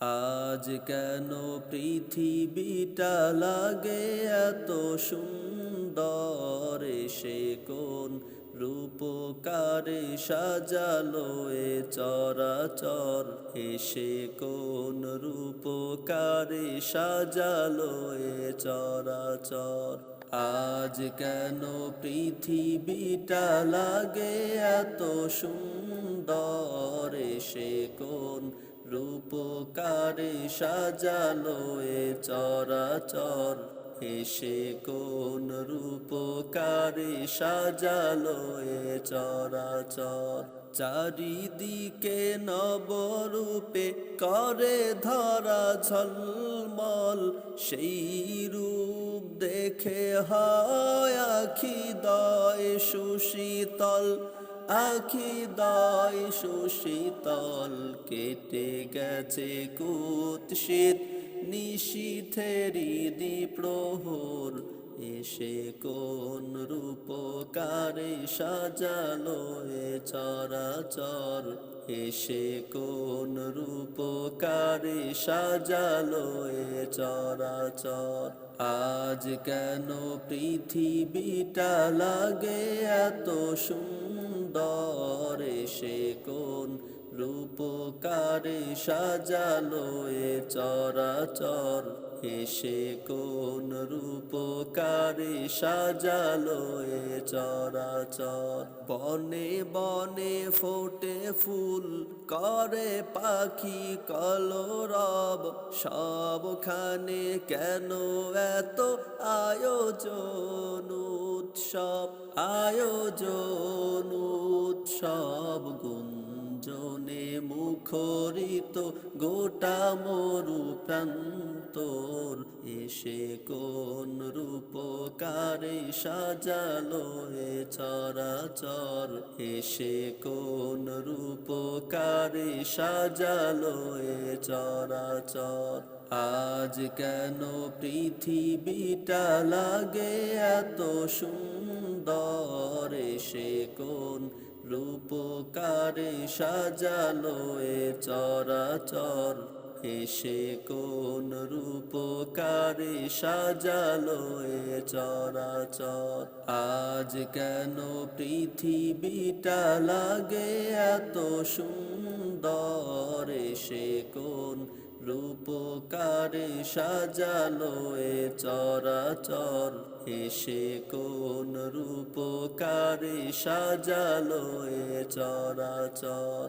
আজ কেন পৃথিবীটা লাগে এত সুন্দর, সে কোন রূপকারে সাজালো এ চরাচর, এসে কোন রূপকারে সাজালো এ চরাচর। আজ কেন পৃথিবীটা লাগে এত সুন্দর, সে কোন রূপকারে সাজালো এ চরাচর, এসে কোন রূপকারে সাজালো এ চরাচর। চারিদিকে নবরূপে করে ধরা ঝলমল, সেই রূপ দেখে হয় আখি দয় সুশীতল, আখি দয় সুশীতল। কেটে গেছে কুৎসিত নিশীথেরি দ্বিপ্রহর, এসে কোন রূপকারে সাজালো এ চরাচর, এসে কোন রূপকারে সাজালো এ চরাচর। আজ কেন পৃথিবীটা লাগে এত সুন্দর, এসে কোন রূপকারে সাজালো এ চরাচর, এসে কোন রূপকারে সাজালো এ চরাচর। বনে বনে ফোটে ফুল, করে পাখি কলরব, সবখানে কেন এত আয়োজন উৎসব, আয়োজন উৎসব। গুঞ্জনে মুখরিত গোটা মরু প্রান্তর, এসে কোন রূপকারে সাজালো এ চরাচর, এসে কোন রূপকারে সাজালো এ চরাচর। আজ কেন পৃথিবীটা লাগে এত সুন্দর, এসে কোন রূপকারে সাজালো এ চরাচর, এসে কোন রূপকারে সাজালো এ চরাচর। আজ কেন পৃথিবীটা লাগে এত সুন্দর, এসে কোন রূপকারে সাজালো এ চরাচর, এসে কোন রূপকারে সাজালো এ চরাচর।